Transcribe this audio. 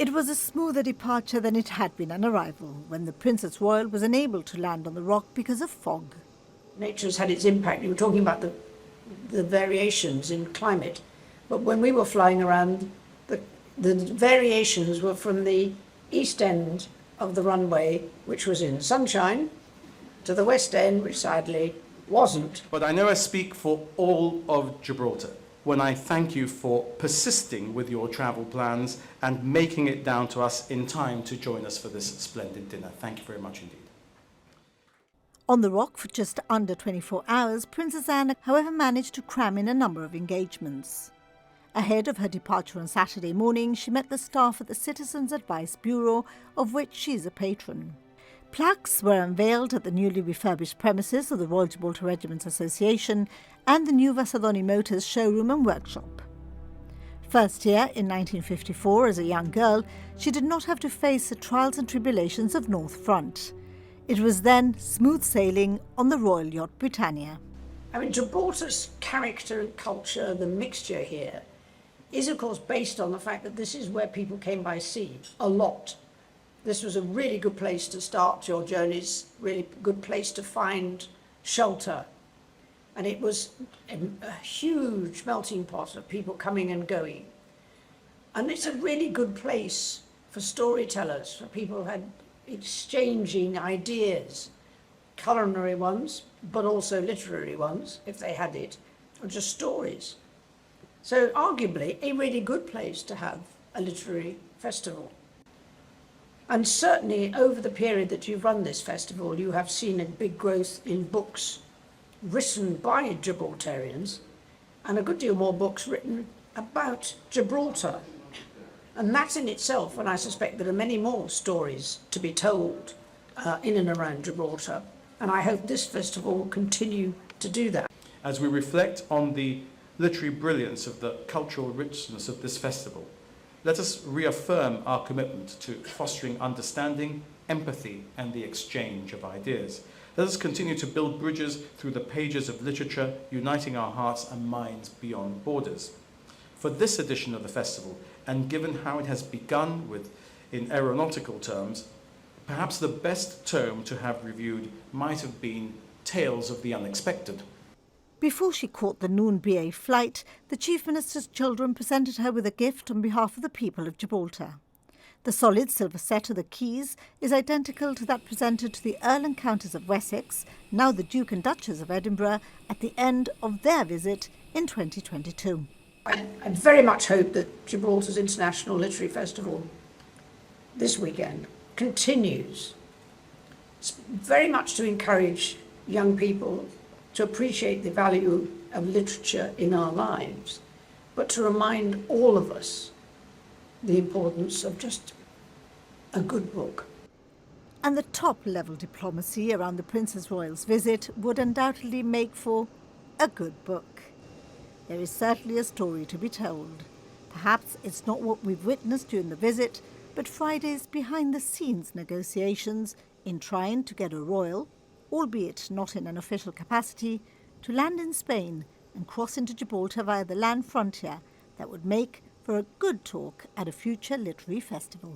It was a smoother departure than it had been on arrival, when the Princess Royal was unable to land on the rock because of fog. Nature's had its impact. You were talking about the variations in climate, but when we were flying around, the variations were from the east end of the runway, which was in sunshine, to the west end, which sadly wasn't. But I know I speak for all of Gibraltar when I thank you for persisting with your travel plans and making it down to us in time to join us for this splendid dinner. Thank you very much indeed. On the rock for just under 24 hours, Princess Anne, however, managed to cram in a number of engagements. Ahead of her departure on Saturday morning, she met the staff at the Citizens Advice Bureau, of which she is a patron. Plaques were unveiled at the newly refurbished premises of the Royal Gibraltar Regiments Association and the new Vassadoni Motors showroom and workshop. First here in 1954 as a young girl, she did not have to face the trials and tribulations of North Front. It was then smooth sailing on the Royal Yacht Britannia. I mean, Gibraltar's character and culture, the mixture here, is of course based on the fact that this is where people came by sea a lot. This was a really good place to start your journeys, really good place to find shelter. And it was a huge melting pot of people coming and going. And it's a really good place for storytellers, for people who had exchanging ideas, culinary ones, but also literary ones, if they had it, or just stories. So arguably a really good place to have a literary festival. And certainly over the period that you've run this festival, you have seen a big growth in books written by Gibraltarians and a good deal more books written about Gibraltar. And that in itself, and I suspect there are many more stories to be told in and around Gibraltar. And I hope this festival will continue to do that. As we reflect on the literary brilliance of the cultural richness of this festival, let us reaffirm our commitment to fostering understanding, empathy, and the exchange of ideas. Let us continue to build bridges through the pages of literature, uniting our hearts and minds beyond borders. For this edition of the festival, and given how it has begun in aeronautical terms, perhaps the best term to have reviewed might have been Tales of the Unexpected. Before she caught the noon BA flight, the Chief Minister's children presented her with a gift on behalf of the people of Gibraltar. The solid silver set of the keys is identical to that presented to the Earl and Countess of Wessex, now the Duke and Duchess of Edinburgh, at the end of their visit in 2022. I very much hope that Gibraltar's International Literary Festival this weekend continues very much to encourage young people to appreciate the value of literature in our lives, but to remind all of us the importance of just a good book. And the top-level diplomacy around the Princess Royal's visit would undoubtedly make for a good book. There is certainly a story to be told. Perhaps it's not what we've witnessed during the visit, but Friday's behind-the-scenes negotiations in trying to get a royal, albeit not in an official capacity, to land in Spain and cross into Gibraltar via the land frontier that would make for a good talk at a future literary festival.